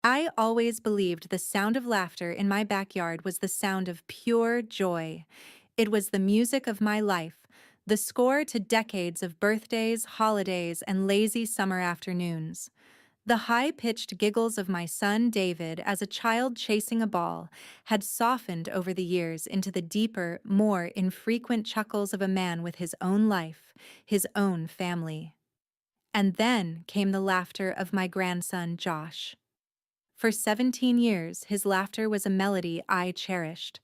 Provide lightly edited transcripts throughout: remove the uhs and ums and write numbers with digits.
I always believed the sound of laughter in my backyard was the sound of pure joy. It was the music of my life, the score to decades of birthdays, holidays, and lazy summer afternoons. The high-pitched giggles of my son David as a child chasing a ball had softened over the years into the deeper, more infrequent chuckles of a man with his own life, his own family. And then came the laughter of my grandson Josh. For 17 years, his laughter was a melody I cherished,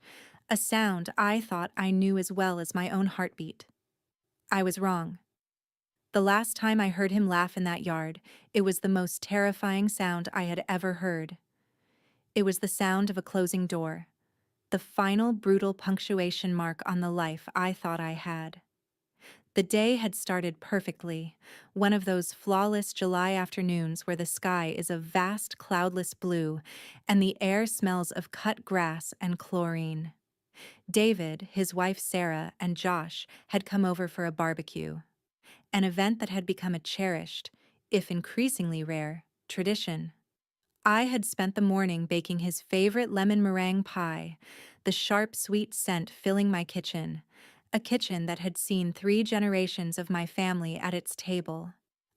a sound I thought I knew as well as my own heartbeat. I was wrong. The last time I heard him laugh in that yard, it was the most terrifying sound I had ever heard. It was the sound of a closing door, the final brutal punctuation mark on the life I thought I had. The day had started perfectly, one of those flawless July afternoons where the sky is a vast cloudless blue and the air smells of cut grass and chlorine. David, his wife Sarah, and Josh had come over for a barbecue, an event that had become a cherished, if increasingly rare, tradition. I had spent the morning baking his favorite lemon meringue pie, the sharp, sweet scent filling my kitchen, a kitchen that had seen 3 generations of my family at its table.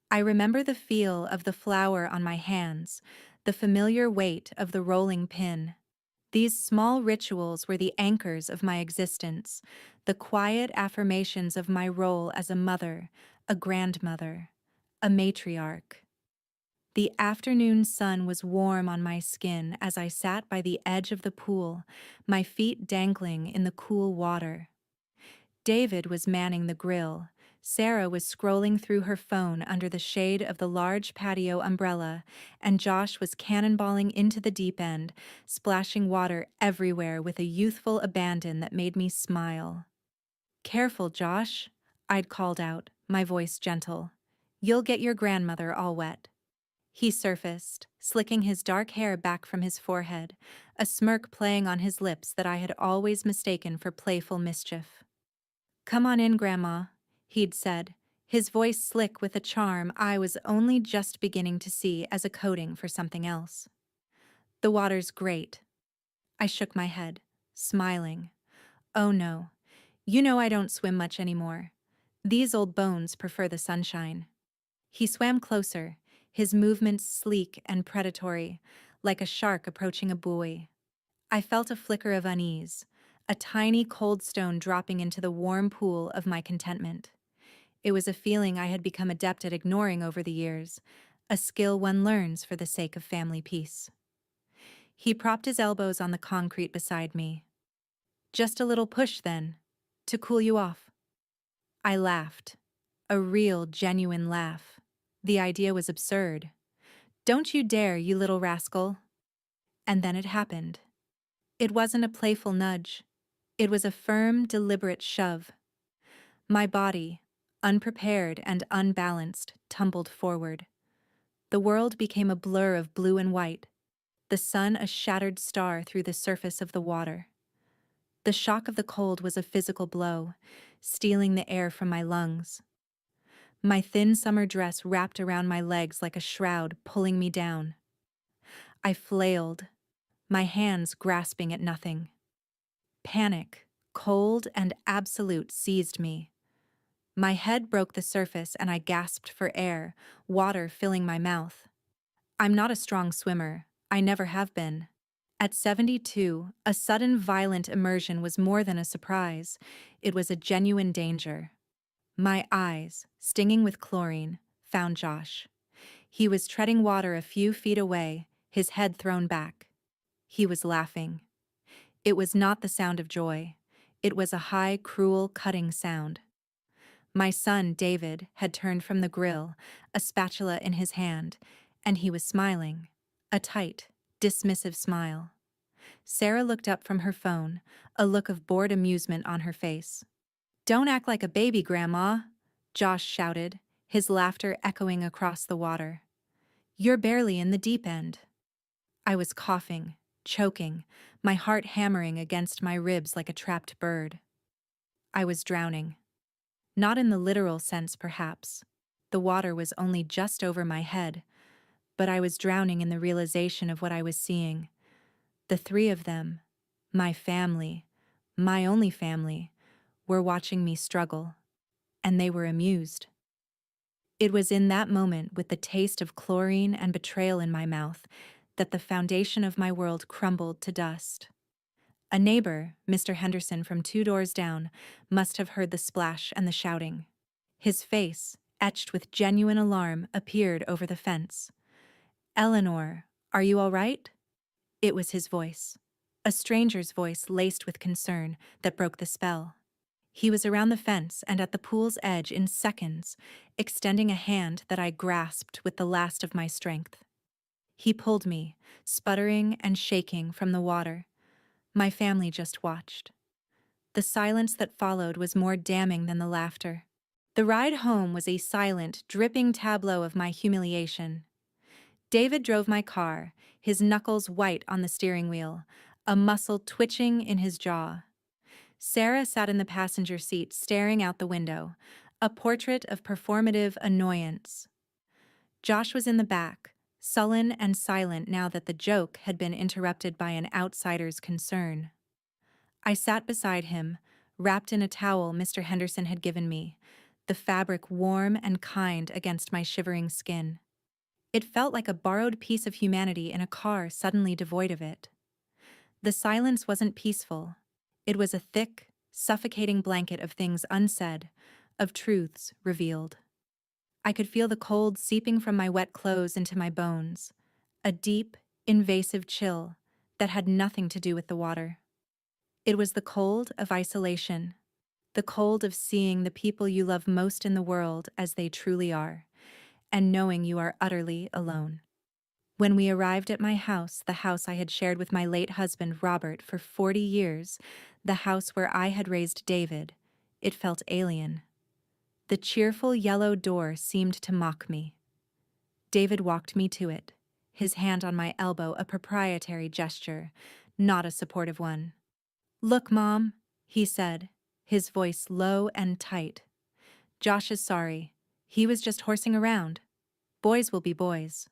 I remember the feel of the flour on my hands, the familiar weight of the rolling pin. These small rituals were the anchors of my existence, the quiet affirmations of my role as a mother, a grandmother, a matriarch. The afternoon sun was warm on my skin as I sat by the edge of the pool, my feet dangling in the cool water. David was manning the grill. Sarah was scrolling through her phone under the shade of the large patio umbrella, and Josh was cannonballing into the deep end, splashing water everywhere with a youthful abandon that made me smile. "Careful, Josh," I'd called out, my voice gentle. "You'll get your grandmother all wet." He surfaced, slicking his dark hair back from his forehead, a smirk playing on his lips that I had always mistaken for playful mischief. "Come on in, Grandma," he'd said, his voice slick with a charm I was only just beginning to see as a coding for something else. "The water's great." I shook my head, smiling. "Oh no, you know I don't swim much anymore. These old bones prefer the sunshine." He swam closer, his movements sleek and predatory, like a shark approaching a buoy. I felt a flicker of unease, a tiny cold stone dropping into the warm pool of my contentment. It was a feeling I had become adept at ignoring over the years, a skill one learns for the sake of family peace. He propped his elbows on the concrete beside me. "Just a little push, then, to cool you off." I laughed. A real, genuine laugh. The idea was absurd. "Don't you dare, you little rascal." And then it happened. It wasn't a playful nudge. It was a firm, deliberate shove. My body, unprepared and unbalanced, tumbled forward. The world became a blur of blue and white, the sun a shattered star through the surface of the water. The shock of the cold was a physical blow, stealing the air from my lungs. My thin summer dress wrapped around my legs like a shroud, pulling me down. I flailed, my hands grasping at nothing. Panic, cold and absolute, seized me. My head broke the surface and I gasped for air, water filling my mouth. I'm not a strong swimmer. I never have been. At 72, a sudden violent immersion was more than a surprise. It was a genuine danger. My eyes, stinging with chlorine, found Josh. He was treading water a few feet away, his head thrown back. He was laughing. It was not the sound of joy. It was a high, cruel, cutting sound. My son, David, had turned from the grill, a spatula in his hand, and he was smiling. A tight, dismissive smile. Sarah looked up from her phone, a look of bored amusement on her face. "Don't act like a baby, Grandma," Josh shouted, his laughter echoing across the water. "You're barely in the deep end." I was coughing, choking, my heart hammering against my ribs like a trapped bird. I was drowning. Not in the literal sense, perhaps. The water was only just over my head, but I was drowning in the realization of what I was seeing. The three of them, my family, my only family, were watching me struggle, and they were amused. It was in that moment, with the taste of chlorine and betrayal in my mouth, that the foundation of my world crumbled to dust. A neighbor, Mr. Henderson from 2 doors down, must have heard the splash and the shouting. His face, etched with genuine alarm, appeared over the fence. "Eleanor, are you all right?" It was his voice. A stranger's voice laced with concern that broke the spell. He was around the fence and at the pool's edge in seconds, extending a hand that I grasped with the last of my strength. He pulled me, sputtering and shaking, from the water. My family just watched. The silence that followed was more damning than the laughter. The ride home was a silent, dripping tableau of my humiliation. David drove my car, his knuckles white on the steering wheel, a muscle twitching in his jaw. Sarah sat in the passenger seat staring out the window, a portrait of performative annoyance. Josh was in the back, sullen and silent now that the joke had been interrupted by an outsider's concern. I sat beside him, wrapped in a towel Mr. Henderson had given me, the fabric warm and kind against my shivering skin. It felt like a borrowed piece of humanity in a car suddenly devoid of it. The silence wasn't peaceful. It was a thick, suffocating blanket of things unsaid, of truths revealed. I could feel the cold seeping from my wet clothes into my bones, a deep, invasive chill that had nothing to do with the water. It was the cold of isolation, the cold of seeing the people you love most in the world as they truly are, and knowing you are utterly alone. When we arrived at my house, the house I had shared with my late husband, Robert, for 40 years, the house where I had raised David, it felt alien. The cheerful yellow door seemed to mock me. David walked me to it, his hand on my elbow, a proprietary gesture, not a supportive one. "Look, Mom," he said, his voice low and tight. "Josh is sorry. He was just horsing around. Boys will be boys."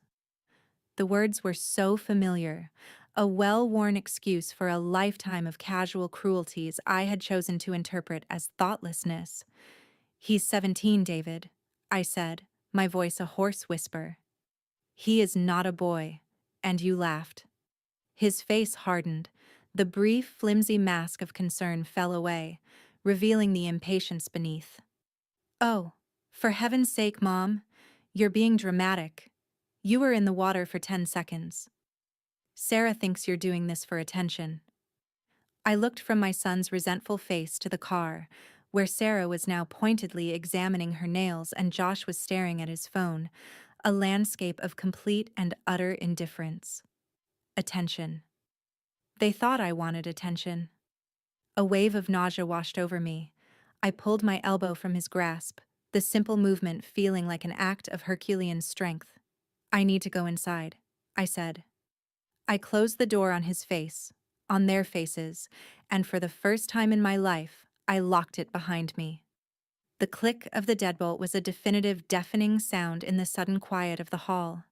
The words were so familiar, a well-worn excuse for a lifetime of casual cruelties I had chosen to interpret as thoughtlessness. "He's 17, David," I said, my voice a hoarse whisper. "He is not a boy," and you laughed. His face hardened. The brief, flimsy mask of concern fell away, revealing the impatience beneath. "Oh, for heaven's sake, Mom, you're being dramatic. You were in the water for 10 seconds. Sarah thinks you're doing this for attention." I looked from my son's resentful face to the car, where Sarah was now pointedly examining her nails and Josh was staring at his phone, a landscape of complete and utter indifference. Attention. They thought I wanted attention. A wave of nausea washed over me. I pulled my elbow from his grasp, the simple movement feeling like an act of Herculean strength. "I need to go inside," I said. I closed the door on his face, on their faces, and for the first time in my life, I locked it behind me. The click of the deadbolt was a definitive, deafening sound in the sudden quiet of the hall.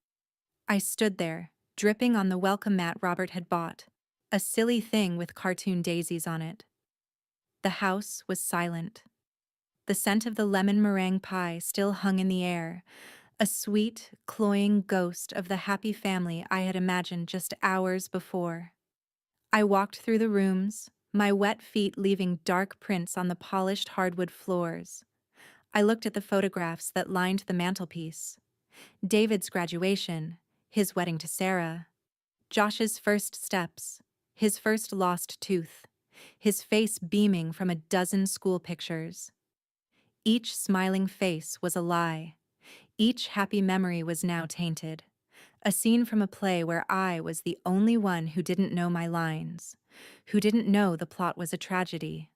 I stood there, dripping on the welcome mat Robert had bought, a silly thing with cartoon daisies on it. The house was silent. The scent of the lemon meringue pie still hung in the air, a sweet, cloying ghost of the happy family I had imagined just hours before. I walked through the rooms, my wet feet leaving dark prints on the polished hardwood floors. I looked at the photographs that lined the mantelpiece. David's graduation, his wedding to Sarah, Josh's first steps, his first lost tooth, his face beaming from a dozen school pictures. Each smiling face was a lie. Each happy memory was now tainted. A scene from a play where I was the only one who didn't know my lines, who didn't know the plot was a tragedy.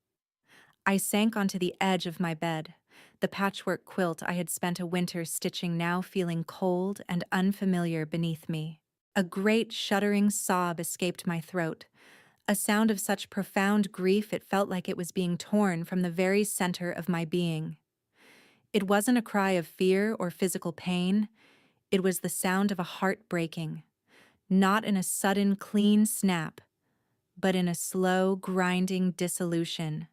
I sank onto the edge of my bed, the patchwork quilt I had spent a winter stitching now feeling cold and unfamiliar beneath me. A great shuddering sob escaped my throat, a sound of such profound grief it felt like it was being torn from the very center of my being. It wasn't a cry of fear or physical pain. It was the sound of a heart breaking, not in a sudden, clean snap, but in a slow, grinding dissolution.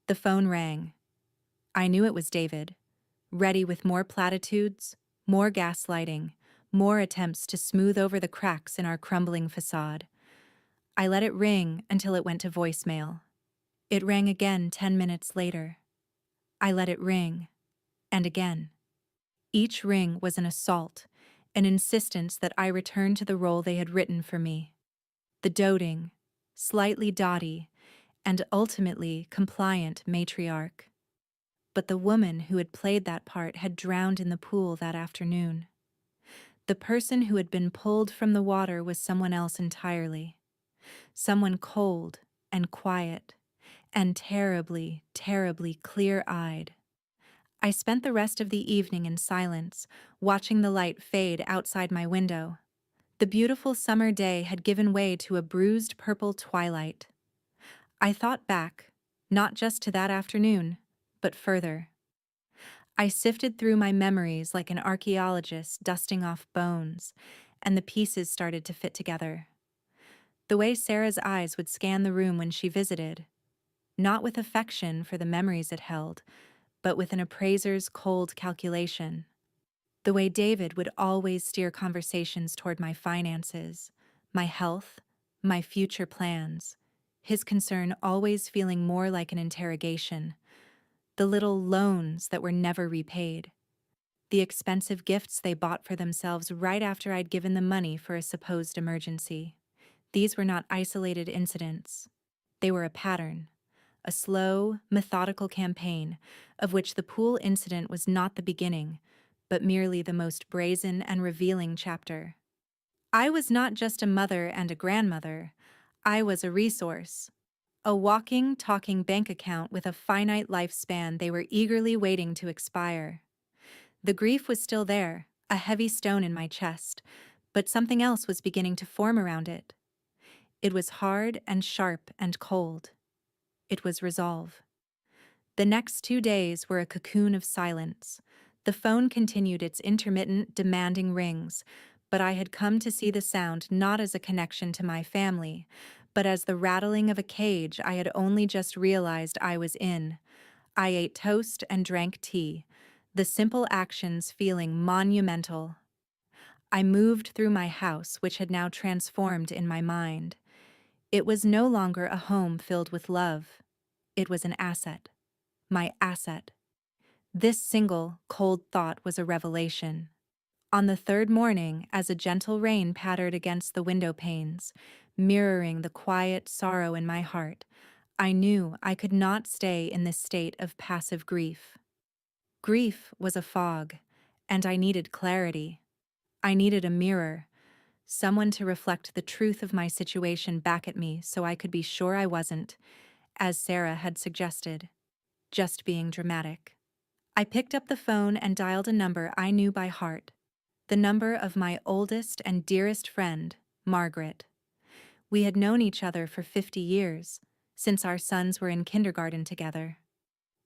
The phone rang. I knew it was David, ready with more platitudes, more gaslighting, more attempts to smooth over the cracks in our crumbling facade. I let it ring until it went to voicemail. It rang again 10 minutes later. I let it ring, and again. Each ring was an assault, an insistence that I return to the role they had written for me. The doting, slightly dotty, and ultimately compliant matriarch. But the woman who had played that part had drowned in the pool that afternoon. The person who had been pulled from the water was someone else entirely. Someone cold and quiet and terribly, terribly clear-eyed. I spent the rest of the evening in silence, watching the light fade outside my window. The beautiful summer day had given way to a bruised purple twilight. I thought back, not just to that afternoon, but further. I sifted through my memories like an archaeologist dusting off bones, and the pieces started to fit together. The way Sarah's eyes would scan the room when she visited, not with affection for the memories it held, but with an appraiser's cold calculation. The way David would always steer conversations toward my finances, my health, my future plans, his concern always feeling more like an interrogation. The little loans that were never repaid. The expensive gifts they bought for themselves right after I'd given them money for a supposed emergency. These were not isolated incidents. They were a pattern, a slow, methodical campaign, of which the pool incident was not the beginning, but merely the most brazen and revealing chapter. I was not just a mother and a grandmother. I was a resource. A walking, talking bank account with a finite lifespan they were eagerly waiting to expire. The grief was still there, a heavy stone in my chest, but something else was beginning to form around it. It was hard and sharp and cold. It was resolve. The next 2 days were a cocoon of silence. The phone continued its intermittent, demanding rings, but I had come to see the sound not as a connection to my family, but as the rattling of a cage I had only just realized I was in. I ate toast and drank tea, the simple actions feeling monumental. I moved through my house, which had now transformed in my mind. It was no longer a home filled with love. It was an asset. My asset. This single, cold thought was a revelation. On the third morning, as a gentle rain pattered against the window panes, mirroring the quiet sorrow in my heart, I knew I could not stay in this state of passive grief. Grief was a fog, and I needed clarity. I needed a mirror, someone to reflect the truth of my situation back at me so I could be sure I wasn't, as Sarah had suggested, just being dramatic. I picked up the phone and dialed a number I knew by heart, the number of my oldest and dearest friend, Margaret. We had known each other for 50 years, since our sons were in kindergarten together.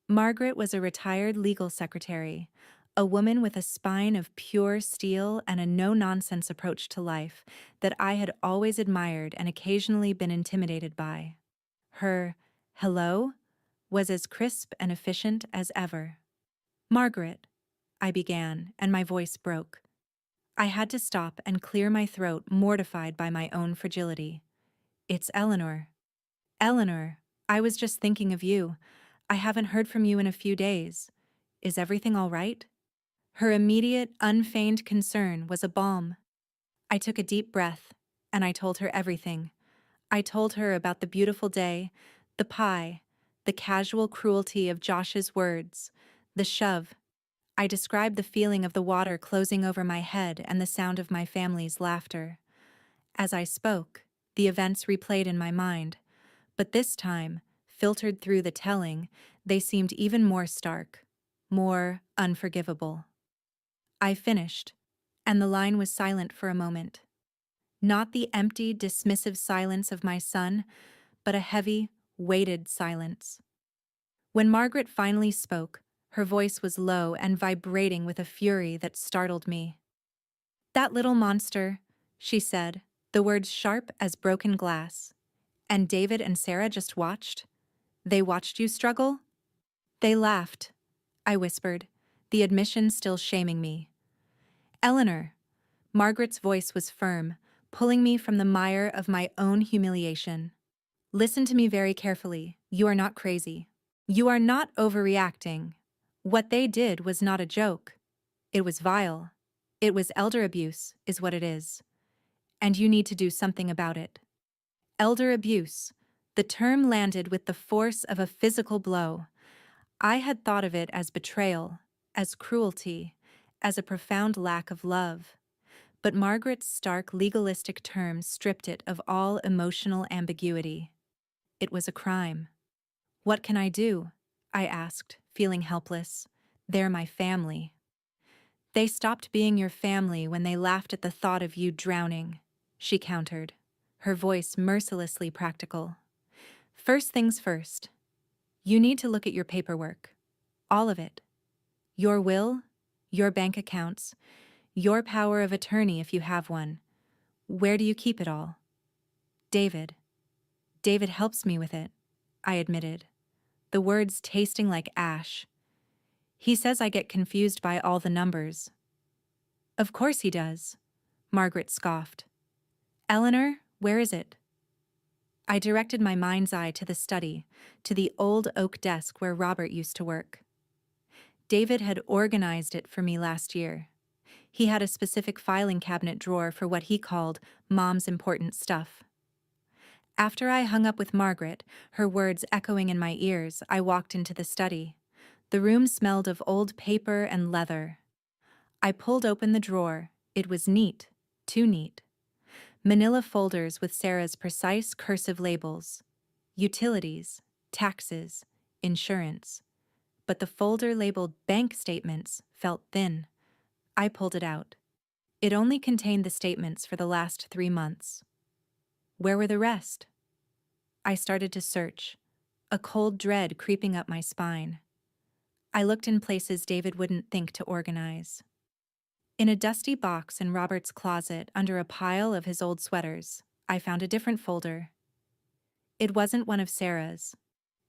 Margaret was a retired legal secretary, a woman with a spine of pure steel and a no-nonsense approach to life that I had always admired and occasionally been intimidated by. Her hello was as crisp and efficient as ever. "Margaret," I began, and my voice broke. I had to stop and clear my throat, mortified by my own fragility. "It's Eleanor." "Eleanor, I was just thinking of you. I haven't heard from you in a few days. Is everything all right?" Her immediate, unfeigned concern was a balm. I took a deep breath, and I told her everything. I told her about the beautiful day, the pie, the casual cruelty of Josh's words, the shove. I described the feeling of the water closing over my head and the sound of my family's laughter. As I spoke, the events replayed in my mind, but this time, filtered through the telling, they seemed even more stark, more unforgivable. I finished, and the line was silent for a moment. Not the empty, dismissive silence of my son, but a heavy, weighted silence. When Margaret finally spoke, her voice was low and vibrating with a fury that startled me. That little monster, she said, the words sharp as broken glass. And David and Sarah just watched? They watched you struggle? They laughed, I whispered, the admission still shaming me. Eleanor. Margaret's voice was firm, pulling me from the mire of my own humiliation. Listen to me very carefully. You are not crazy. You are not overreacting. What they did was not a joke. It was vile. It was elder abuse, is what it is. And you need to do something about it. Elder abuse. The term landed with the force of a physical blow. I had thought of it as betrayal, as cruelty, as a profound lack of love. But Margaret's stark legalistic terms stripped it of all emotional ambiguity. It was a crime. What can I do? I asked, feeling helpless. They're my family. They stopped being your family when they laughed at the thought of you drowning, she countered, her voice mercilessly practical. First things first. You need to look at your paperwork. All of it. Your will, your bank accounts, your power of attorney if you have one. Where do you keep it all? David. David helps me with it, I admitted, the words tasting like ash. He says I get confused by all the numbers. Of course he does, Margaret scoffed. Eleanor, where is it? I directed my mind's eye to the study, to the old oak desk where Robert used to work. David had organized it for me last year. He had a specific filing cabinet drawer for what he called Mom's important stuff. After I hung up with Margaret, her words echoing in my ears, I walked into the study. The room smelled of old paper and leather. I pulled open the drawer. It was neat, too neat. Manila folders with Sarah's precise cursive labels. Utilities, taxes, insurance. But the folder labeled bank statements felt thin. I pulled it out. It only contained the statements for the last 3 months. Where were the rest? I started to search, a cold dread creeping up my spine. I looked in places David wouldn't think to organize. In a dusty box in Robert's closet under a pile of his old sweaters, I found a different folder. It wasn't one of Sarah's.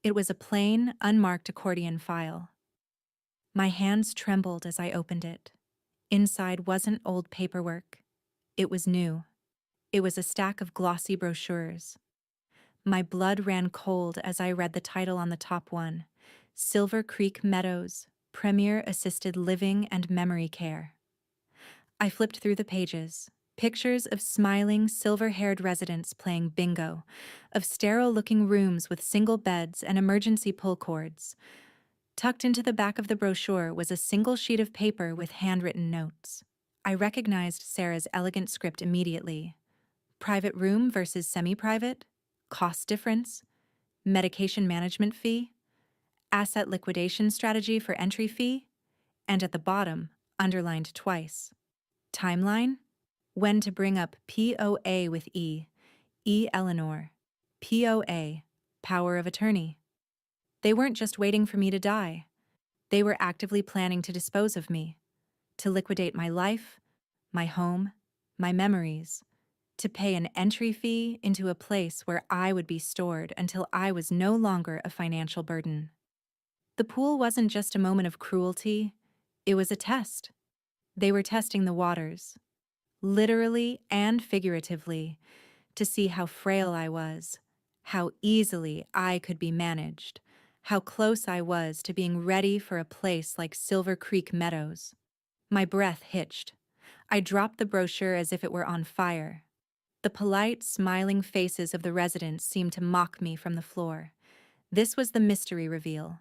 It was a plain, unmarked accordion file. My hands trembled as I opened it. Inside wasn't old paperwork. It was new. It was a stack of glossy brochures. My blood ran cold as I read the title on the top one, Silver Creek Meadows, Premier Assisted Living and Memory Care. I flipped through the pages, pictures of smiling, silver-haired residents playing bingo, of sterile-looking rooms with single beds and emergency pull cords. Tucked into the back of the brochure was a single sheet of paper with handwritten notes. I recognized Sarah's elegant script immediately. Private room versus semi-private, cost difference, medication management fee, asset liquidation strategy for entry fee, and at the bottom, underlined twice. Timeline? When to bring up POA with E. E. Eleanor. POA. Power of attorney. They weren't just waiting for me to die. They were actively planning to dispose of me, to liquidate my life, my home, my memories, to pay an entry fee into a place where I would be stored until I was no longer a financial burden. The pool wasn't just a moment of cruelty, it was a test. They were testing the waters, literally and figuratively, to see how frail I was, how easily I could be managed, how close I was to being ready for a place like Silver Creek Meadows. My breath hitched. I dropped the brochure as if it were on fire. The polite, smiling faces of the residents seemed to mock me from the floor. This was the mystery reveal.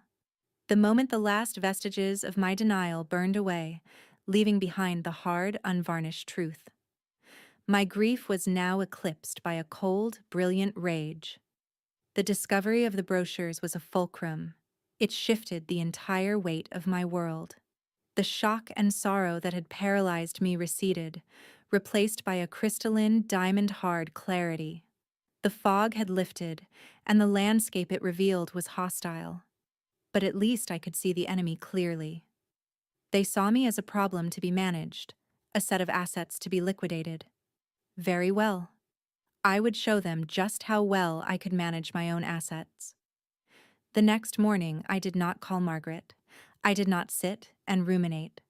The moment the last vestiges of my denial burned away, leaving behind the hard, unvarnished truth. My grief was now eclipsed by a cold, brilliant rage. The discovery of the brochures was a fulcrum. It shifted the entire weight of my world. The shock and sorrow that had paralyzed me receded, replaced by a crystalline, diamond-hard clarity. The fog had lifted, and the landscape it revealed was hostile. But at least I could see the enemy clearly. They saw me as a problem to be managed, a set of assets to be liquidated. Very well. I would show them just how well I could manage my own assets. The next morning, I did not call Margaret. I did not sit and ruminate.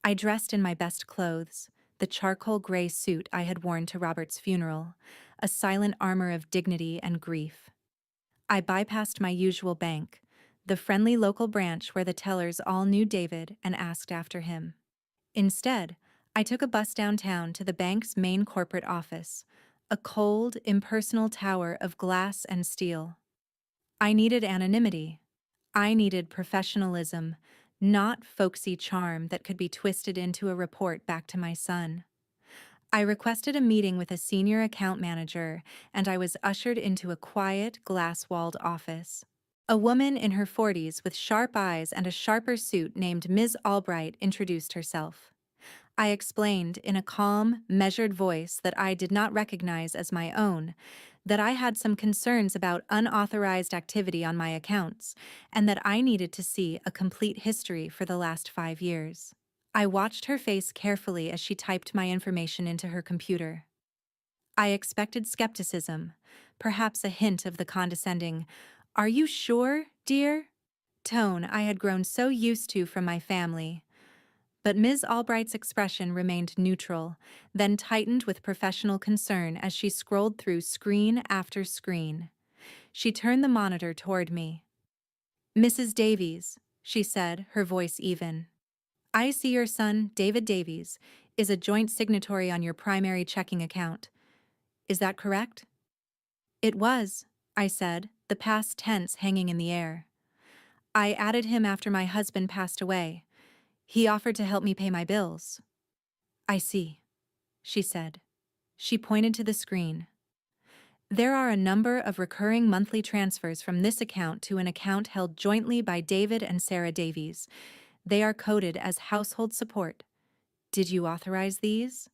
I dressed in my best clothes, the charcoal gray suit I had worn to Robert's funeral, a silent armor of dignity and grief. I bypassed my usual bank, the friendly local branch where the tellers all knew David, and asked after him. Instead, I took a bus downtown to the bank's main corporate office, a cold, impersonal tower of glass and steel. I needed anonymity. I needed professionalism, not folksy charm that could be twisted into a report back to my son. I requested a meeting with a senior account manager, and I was ushered into a quiet, glass-walled office. A woman in her 40s with sharp eyes and a sharper suit named Ms. Albright introduced herself. I explained in a calm, measured voice that I did not recognize as my own, that I had some concerns about unauthorized activity on my accounts, and that I needed to see a complete history for the last 5 years. I watched her face carefully as she typed my information into her computer. I expected skepticism, perhaps a hint of the condescending, "Are you sure, dear?" tone I had grown so used to from my family. But Ms. Albright's expression remained neutral, then tightened with professional concern as she scrolled through screen after screen. She turned the monitor toward me. "Mrs. Davies," she said, her voice even. "I see your son, David Davies, is a joint signatory on your primary checking account. Is that correct?" "It was," I said, the past tense hanging in the air. "I added him after my husband passed away. He offered to help me pay my bills." "I see," she said. She pointed to the screen. "There are a number of recurring monthly transfers from this account to an account held jointly by David and Sarah Davies. They are coded as household support. Did you authorize these?"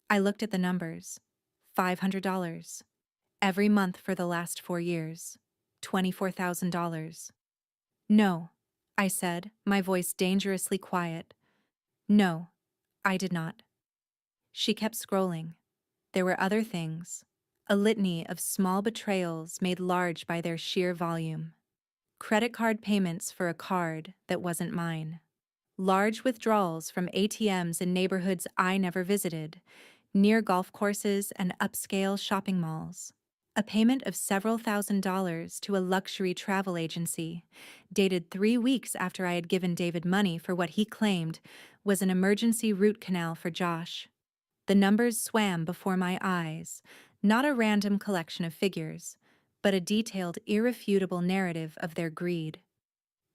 I looked at the numbers. $500. Every month for the last 4 years. $24,000. "No," I said, my voice dangerously quiet. "No, I did not." She kept scrolling. There were other things. A litany of small betrayals made large by their sheer volume. Credit card payments for a card that wasn't mine. Large withdrawals from ATMs in neighborhoods I never visited, near golf courses and upscale shopping malls. A payment of several $1,000s to a luxury travel agency, dated 3 weeks after I had given David money for what he claimed was an emergency root canal for Josh. The numbers swam before my eyes, not a random collection of figures, but a detailed, irrefutable narrative of their greed.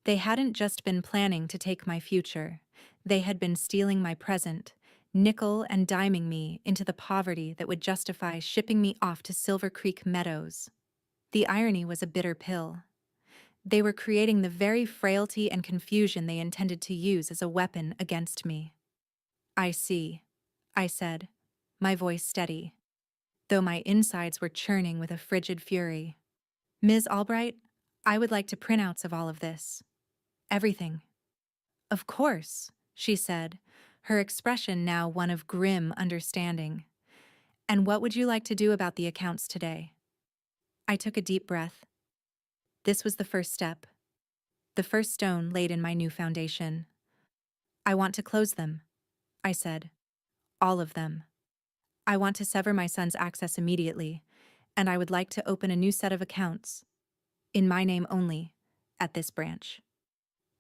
They hadn't just been planning to take my future, they had been stealing my present, nickel and diming me into the poverty that would justify shipping me off to Silver Creek Meadows. The irony was a bitter pill. They were creating the very frailty and confusion they intended to use as a weapon against me. "I see," I said, my voice steady, though my insides were churning with a frigid fury. "Ms. Albright, I would like to printouts of all of this. Everything." "Of course," she said, her expression now one of grim understanding. "And what would you like to do about the accounts today?" I took a deep breath. This was the first step, the first stone laid in my new foundation. "I want to close them," I said. "All of them. I want to sever my son's access immediately, and I would like to open a new set of accounts, in my name only, at this branch."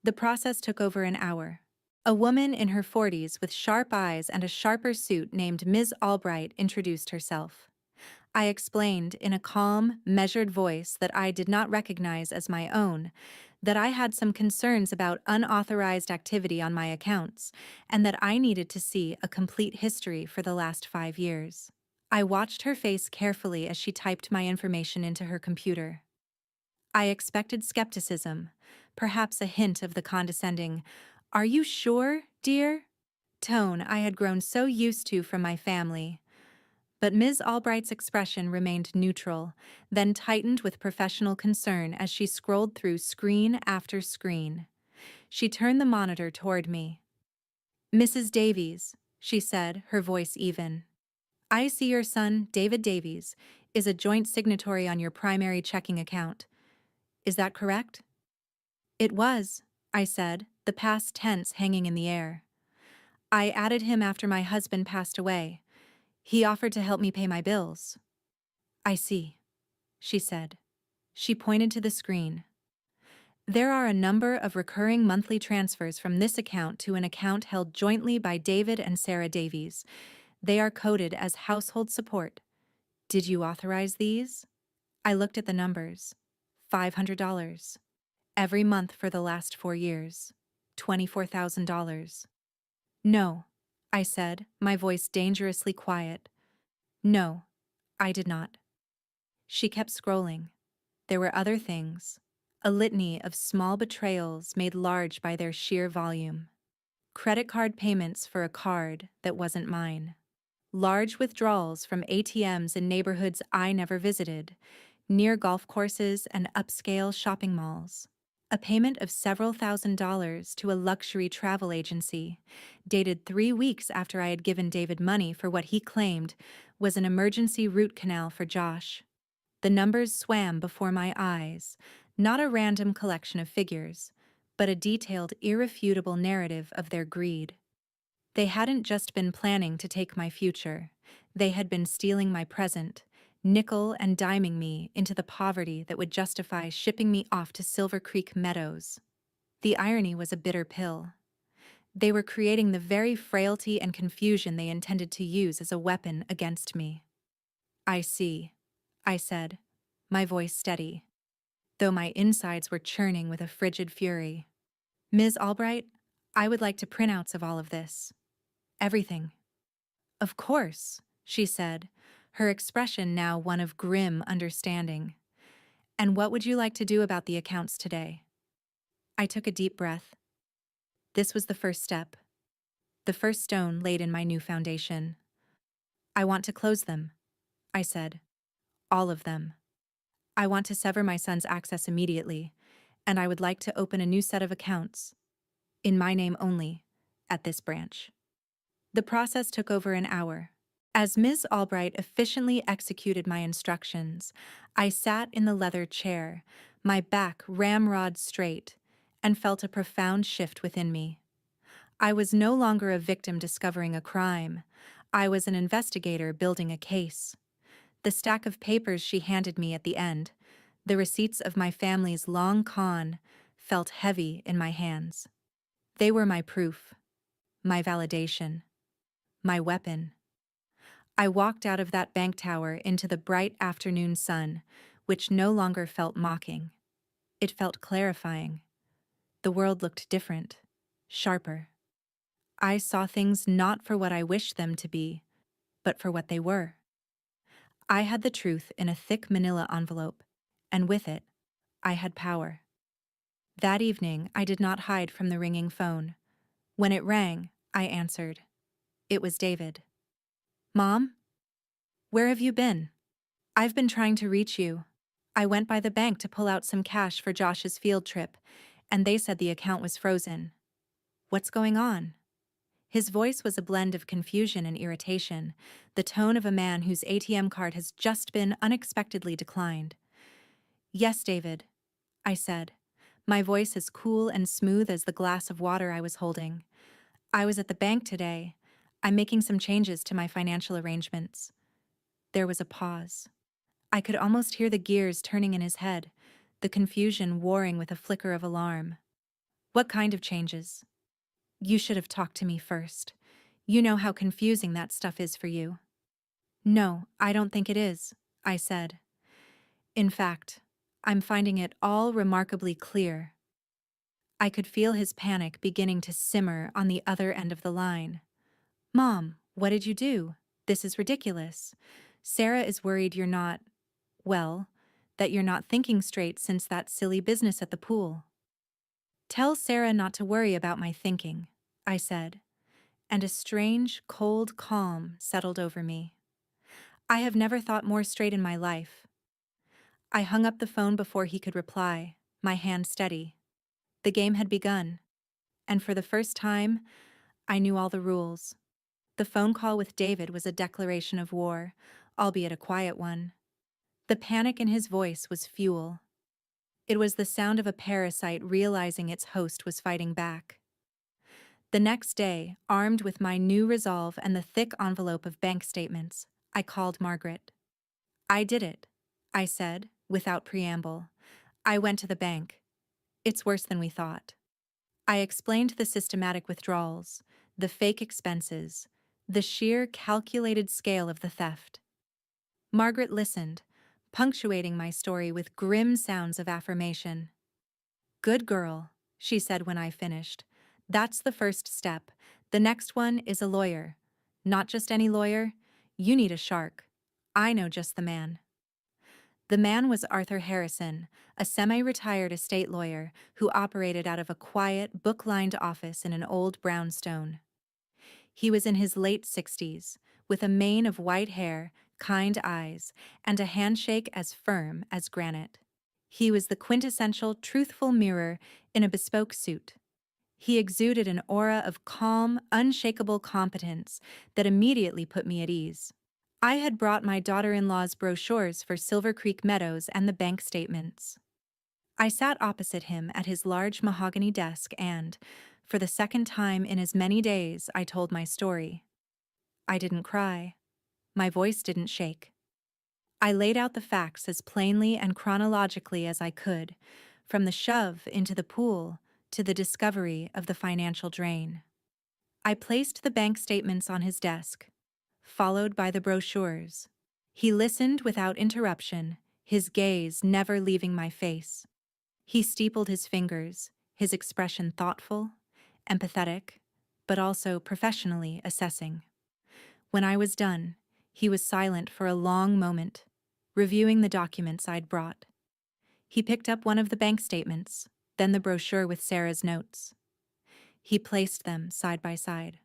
The process took over an hour. A woman in her 40s with sharp eyes and a sharper suit named Ms. Albright introduced herself. I explained in a calm, measured voice that I did not recognize as my own, that I had some concerns about unauthorized activity on my accounts, and that I needed to see a complete history for the last 5 years. I watched her face carefully as she typed my information into her computer. I expected skepticism, perhaps a hint of the condescending, "Are you sure, dear?" tone I had grown so used to from my family. But Ms. Albright's expression remained neutral, then tightened with professional concern as she scrolled through screen after screen. She turned the monitor toward me. "Mrs. Davies," she said, her voice even. I see your son, David Davies, is a joint signatory on your primary checking account. Is that correct? It was, I said, the past tense hanging in the air. I added him after my husband passed away. He offered to help me pay my bills. I see, she said. She pointed to the screen. There are a number of recurring monthly transfers from this account to an account held jointly by David and Sarah Davies. They are coded as household support. Did you authorize these? I looked at the numbers. $500. Every month for the last 4 years. $24,000. No, I said, my voice dangerously quiet. No, I did not. She kept scrolling. There were other things. A litany of small betrayals made large by their sheer volume. Credit card payments for a card that wasn't mine. Large withdrawals from ATMs in neighborhoods I never visited, near golf courses and upscale shopping malls. A payment of several $1,000s to a luxury travel agency, dated 3 weeks after I had given David money for what he claimed was an emergency root canal for Josh. The numbers swam before my eyes, not a random collection of figures, but a detailed, irrefutable narrative of their greed. They hadn't just been planning to take my future, they had been stealing my present, nickel and diming me into the poverty that would justify shipping me off to Silver Creek Meadows. The irony was a bitter pill. They were creating the very frailty and confusion they intended to use as a weapon against me. I see, I said, my voice steady, though my insides were churning with a frigid fury. Ms. Albright, I would like to printouts of all of this. Everything. Of course, she said, her expression now one of grim understanding. And what would you like to do about the accounts today? I took a deep breath. This was the first step. The first stone laid in my new foundation. I want to close them, I said. All of them. I want to sever my son's access immediately, and I would like to open a new set of accounts, in my name only, at this branch. The process took over an hour. As Ms. Albright efficiently executed my instructions, I sat in the leather chair, my back ramrod straight, and felt a profound shift within me. I was no longer a victim discovering a crime. I was an investigator building a case. The stack of papers she handed me at the end, the receipts of my family's long con, felt heavy in my hands. They were my proof, my validation, my weapon. I walked out of that bank tower into the bright afternoon sun, which no longer felt mocking. It felt clarifying. The world looked different, sharper. I saw things not for what I wished them to be, but for what they were. I had the truth in a thick manila envelope, and with it, I had power. That evening, I did not hide from the ringing phone. When it rang, I answered. It was David. Mom? Where have you been? I've been trying to reach you. I went by the bank to pull out some cash for Josh's field trip, and they said the account was frozen. What's going on? His voice was a blend of confusion and irritation, the tone of a man whose ATM card has just been unexpectedly declined. Yes, David, I said, my voice as cool and smooth as the glass of water I was holding. I was at the bank today. I'm making some changes to my financial arrangements. There was a pause. I could almost hear the gears turning in his head, the confusion warring with a flicker of alarm. What kind of changes? You should have talked to me first. You know how confusing that stuff is for you. No, I don't think it is, I said. In fact, I'm finding it all remarkably clear. I could feel his panic beginning to simmer on the other end of the line. Mom, what did you do? This is ridiculous. Sarah is worried you're not, well, that you're not thinking straight since that silly business at the pool. Tell Sarah not to worry about my thinking, I said, and a strange, cold calm settled over me. I have never thought more straight in my life. I hung up the phone before he could reply, my hand steady. The game had begun, and for the first time, I knew all the rules. The phone call with David was a declaration of war, albeit a quiet one. The panic in his voice was fuel. It was the sound of a parasite realizing its host was fighting back. The next day, armed with my new resolve and the thick envelope of bank statements, I called Margaret. "I did it," I said, without preamble. "I went to the bank. It's worse than we thought." I explained the systematic withdrawals, the fake expenses, the sheer calculated scale of the theft. Margaret listened, punctuating my story with grim sounds of affirmation. "Good girl," she said when I finished. "That's the first step. The next one is a lawyer. Not just any lawyer. You need a shark. I know just the man." The man was Arthur Harrison, a semi-retired estate lawyer who operated out of a quiet, book-lined office in an old brownstone. He was in his late 60s, with a mane of white hair, kind eyes, and a handshake as firm as granite. He was the quintessential truthful mirror in a bespoke suit. He exuded an aura of calm, unshakable competence that immediately put me at ease. I had brought my daughter-in-law's brochures for Silver Creek Meadows and the bank statements. I sat opposite him at his large mahogany desk and, for the second time in as many days, I told my story. I didn't cry. My voice didn't shake. I laid out the facts as plainly and chronologically as I could, from the shove into the pool to the discovery of the financial drain. I placed the bank statements on his desk, followed by the brochures. He listened without interruption, his gaze never leaving my face. He steepled his fingers, his expression thoughtful, empathetic, but also professionally assessing. When I was done, he was silent for a long moment, reviewing the documents I'd brought. He picked up one of the bank statements, then the brochure with Sarah's notes. He placed them side by side.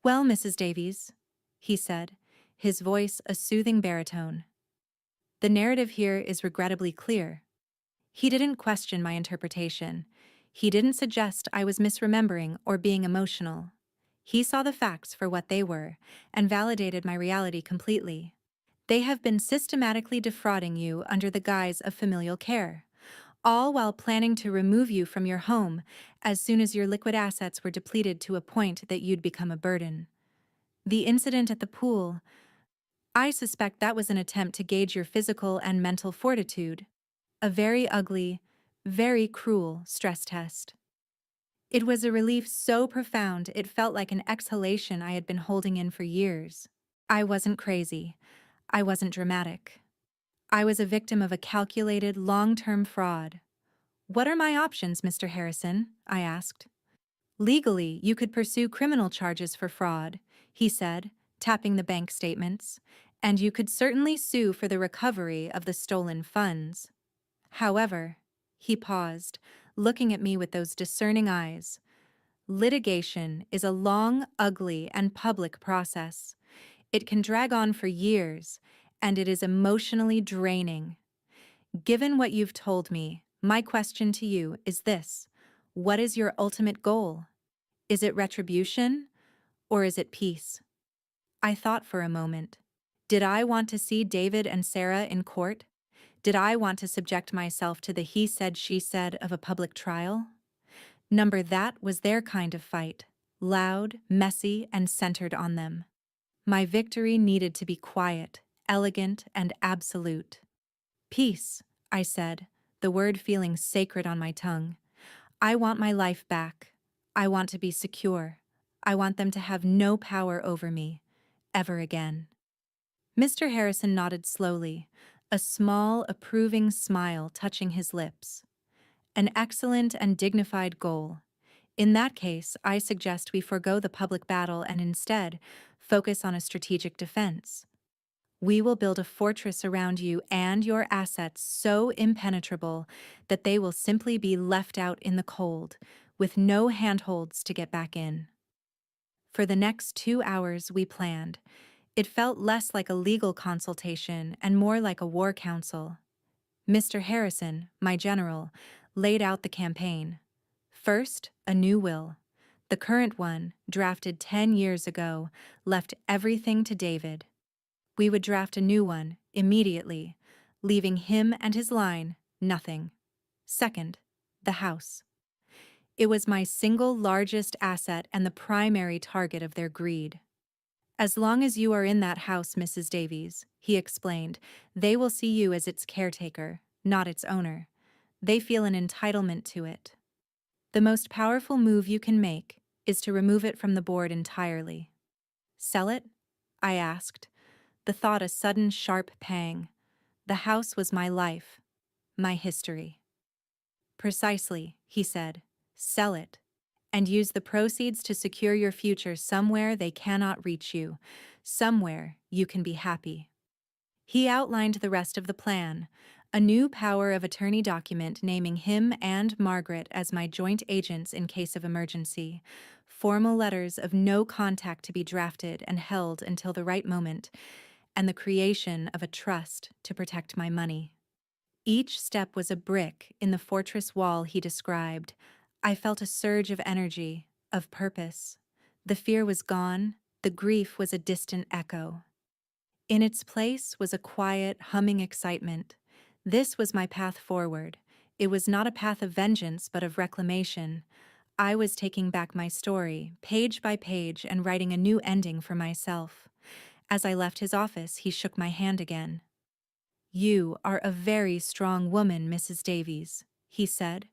"Well, Mrs. Davies," he said, his voice a soothing baritone. "The narrative here is regrettably clear." He didn't question my interpretation. He didn't suggest I was misremembering or being emotional. He saw the facts for what they were and validated my reality completely. They have been systematically defrauding you under the guise of familial care, all while planning to remove you from your home as soon as your liquid assets were depleted to a point that you'd become a burden. The incident at the pool, I suspect that was an attempt to gauge your physical and mental fortitude. A very ugly, very cruel stress test. It was a relief so profound it felt like an exhalation I had been holding in for years. I wasn't crazy. I wasn't dramatic. I was a victim of a calculated, long-term fraud. "What are my options, Mr. Harrison?" I asked. "Legally, you could pursue criminal charges for fraud," he said, tapping the bank statements, "and you could certainly sue for the recovery of the stolen funds. However," he paused, looking at me with those discerning eyes, "litigation is a long, ugly, and public process. It can drag on for years, and it is emotionally draining. Given what you've told me, my question to you is this: what is your ultimate goal? Is it retribution, or is it peace?" I thought for a moment. Did I want to see David and Sarah in court? Did I want to subject myself to the he said, she said of a public trial? That was their kind of fight, loud, messy, and centered on them. My victory needed to be quiet, elegant, and absolute. "Peace," I said, the word feeling sacred on my tongue. "I want my life back. I want to be secure. I want them to have no power over me, ever again." Mr. Harrison nodded slowly, a small, approving smile touching his lips. "An excellent and dignified goal. In that case, I suggest we forego the public battle and instead focus on a strategic defense. We will build a fortress around you and your assets so impenetrable that they will simply be left out in the cold, with no handholds to get back in." For the next 2 hours we planned. It felt less like a legal consultation and more like a war council. Mr. Harrison, my general, laid out the campaign. First, a new will. The current one, drafted 10 years ago, left everything to David. We would draft a new one immediately, leaving him and his line nothing. Second, the house. It was my single largest asset and the primary target of their greed. As long as you are in that house, Mrs. Davies, he explained, they will see you as its caretaker, not its owner. They feel an entitlement to it. The most powerful move you can make is to remove it from the board entirely. Sell it? I asked, the thought a sudden sharp pang. The house was my life, my history. Precisely, he said. Sell it. And use the proceeds to secure your future somewhere they cannot reach you, somewhere you can be happy. He outlined the rest of the plan, a new power of attorney document naming him and Margaret as my joint agents in case of emergency, formal letters of no contact to be drafted and held until the right moment, and the creation of a trust to protect my money. Each step was a brick in the fortress wall he described. I felt a surge of energy, of purpose. The fear was gone, the grief was a distant echo. In its place was a quiet, humming excitement. This was my path forward. It was not a path of vengeance, but of reclamation. I was taking back my story, page by page, and writing a new ending for myself. As I left his office, he shook my hand again. "You are a very strong woman, Mrs. Davies," he said.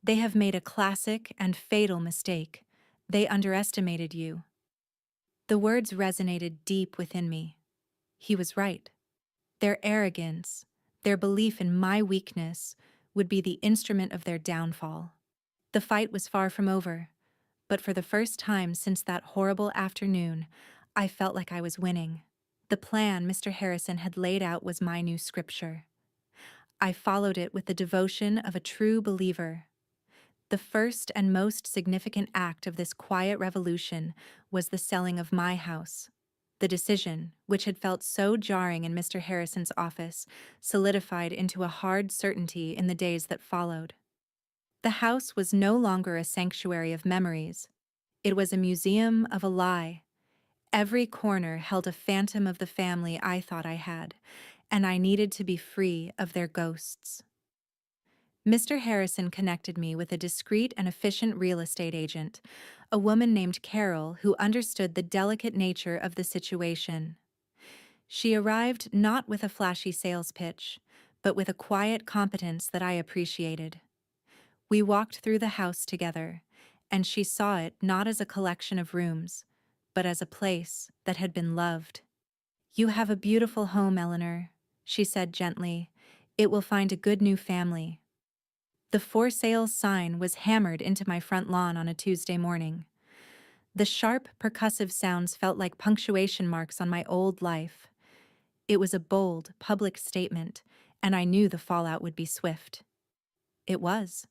"They have made a classic and fatal mistake. They underestimated you." The words resonated deep within me. He was right. Their arrogance, their belief in my weakness, would be the instrument of their downfall. The fight was far from over, but for the first time since that horrible afternoon, I felt like I was winning. The plan Mr. Harrison had laid out was my new scripture. I followed it with the devotion of a true believer. The first and most significant act of this quiet revolution was the selling of my house. The decision, which had felt so jarring in Mr. Harrison's office, solidified into a hard certainty in the days that followed. The house was no longer a sanctuary of memories. It was a museum of a lie. Every corner held a phantom of the family I thought I had, and I needed to be free of their ghosts. Mr. Harrison connected me with a discreet and efficient real estate agent, a woman named Carol who understood the delicate nature of the situation. She arrived not with a flashy sales pitch, but with a quiet competence that I appreciated. We walked through the house together, and she saw it not as a collection of rooms, but as a place that had been loved. "You have a beautiful home, Eleanor," she said gently. "It will find a good new family." The for sale sign was hammered into my front lawn on a Tuesday morning. The sharp, percussive sounds felt like punctuation marks on my old life. It was a bold, public statement, and I knew the fallout would be swift. It was.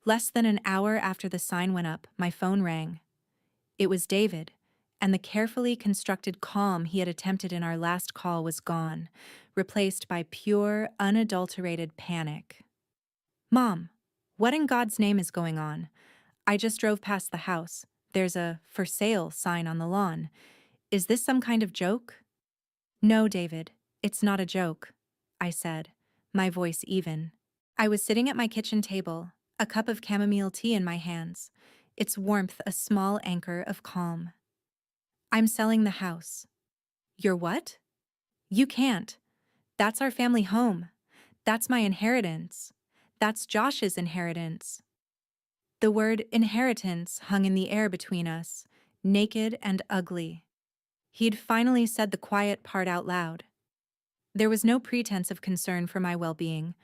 Less than an hour after the sign went up, my phone rang. It was David, and the carefully constructed calm he had attempted in our last call was gone, replaced by pure, unadulterated panic. "Mom, what in God's name is going on? I just drove past the house. There's a 'for sale' sign on the lawn. Is this some kind of joke?" "No, David, it's not a joke," I said, my voice even. I was sitting at my kitchen table, a cup of chamomile tea in my hands, its warmth a small anchor of calm. "I'm selling the house." "You're what?" "You can't. That's our family home. That's my inheritance. That's Josh's inheritance." The word inheritance hung in the air between us, naked and ugly. He'd finally said the quiet part out loud. There was no pretense of concern for my well-being,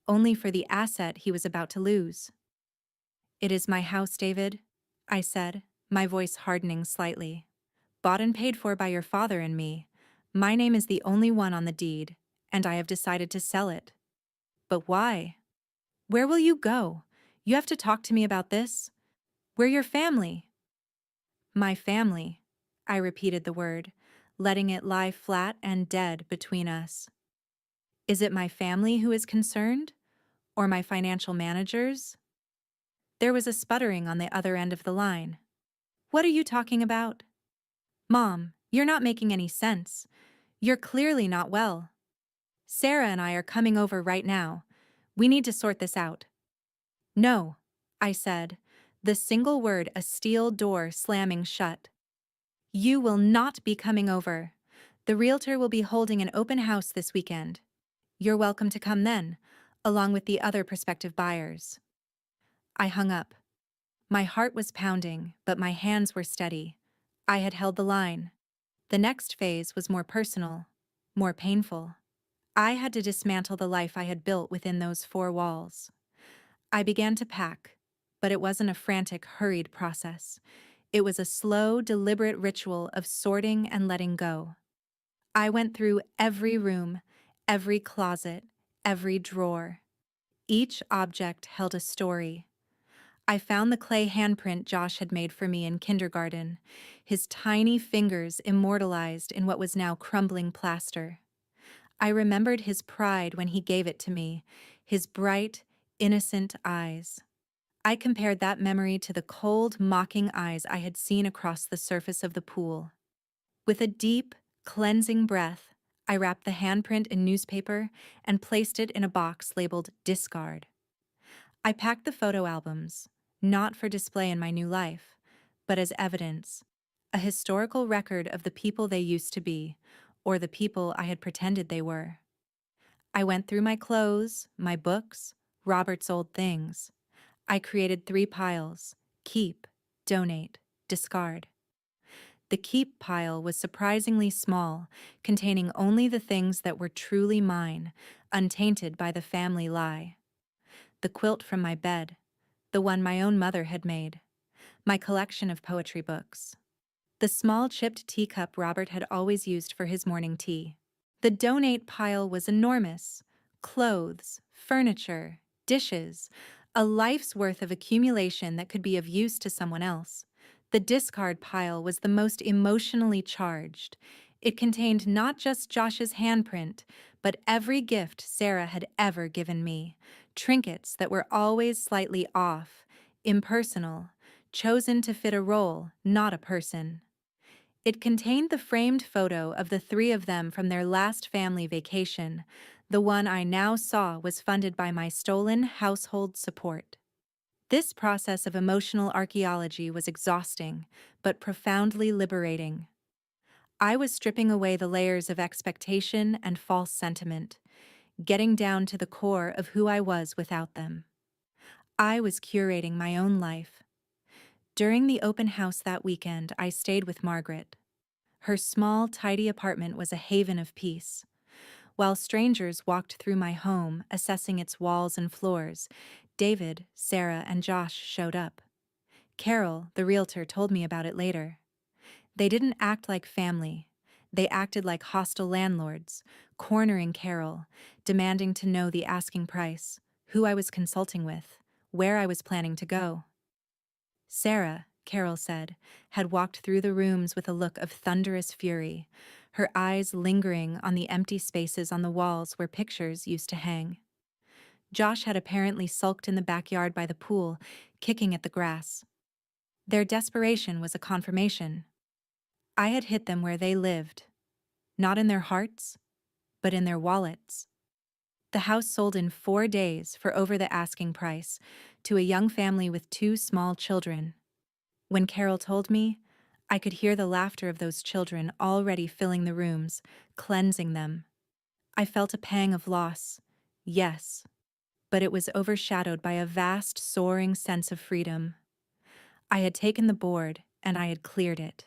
only for the asset he was about to lose. "It is my house, David," I said, my voice hardening slightly. "Bought and paid for by your father and me. My name is the only one on the deed, and I have decided to sell it." "But why?" "Where will you go? You have to talk to me about this. We're your family." "My family," I repeated the word, letting it lie flat and dead between us. "Is it my family who is concerned? Or my financial managers?" There was a sputtering on the other end of the line. What are you talking about? Mom, you're not making any sense. You're clearly not well. Sarah and I are coming over right now. We need to sort this out. No, I said, the single word a steel door slamming shut. You will not be coming over. The realtor will be holding an open house this weekend. You're welcome to come then, along with the other prospective buyers. I hung up. My heart was pounding, but my hands were steady. I had held the line. The next phase was more personal, more painful. I had to dismantle the life I had built within those four walls. I began to pack, but it wasn't a frantic, hurried process. It was a slow, deliberate ritual of sorting and letting go. I went through every room, every closet, every drawer. Each object held a story. I found the clay handprint Josh had made for me in kindergarten, his tiny fingers immortalized in what was now crumbling plaster. I remembered his pride when he gave it to me, his bright, innocent eyes. I compared that memory to the cold, mocking eyes I had seen across the surface of the pool. With a deep, cleansing breath, I wrapped the handprint in newspaper and placed it in a box labeled discard. I packed the photo albums, not for display in my new life, but as evidence, a historical record of the people they used to be, or the people I had pretended they were. I went through my clothes, my books, Robert's old things. I created 3 piles: keep, donate, discard. The keep pile was surprisingly small, containing only the things that were truly mine, untainted by the family lie. The quilt from my bed, the one my own mother had made, my collection of poetry books, the small chipped teacup Robert had always used for his morning tea. The donate pile was enormous: clothes, furniture, dishes, a life's worth of accumulation that could be of use to someone else. The discard pile was the most emotionally charged. It contained not just Josh's handprint, but every gift Sarah had ever given me. Trinkets that were always slightly off, impersonal, chosen to fit a role, not a person. It contained the framed photo of the 3 of them from their last family vacation. The one I now saw was funded by my stolen household support. This process of emotional archaeology was exhausting, but profoundly liberating. I was stripping away the layers of expectation and false sentiment, getting down to the core of who I was without them. I was curating my own life. During the open house that weekend, I stayed with Margaret. Her small, tidy apartment was a haven of peace. While strangers walked through my home, assessing its walls and floors, David, Sarah, and Josh showed up. Carol, the realtor, told me about it later. They didn't act like family. They acted like hostile landlords, cornering Carol, demanding to know the asking price, who I was consulting with, where I was planning to go. Sarah, Carol said, had walked through the rooms with a look of thunderous fury, her eyes lingering on the empty spaces on the walls where pictures used to hang. Josh had apparently sulked in the backyard by the pool, kicking at the grass. Their desperation was a confirmation. I had hit them where they lived, not in their hearts, but in their wallets. The house sold in 4 days for over the asking price to a young family with 2 small children. When Carol told me, I could hear the laughter of those children already filling the rooms, cleansing them. I felt a pang of loss, yes, but it was overshadowed by a vast, soaring sense of freedom. I had taken the board, and I had cleared it.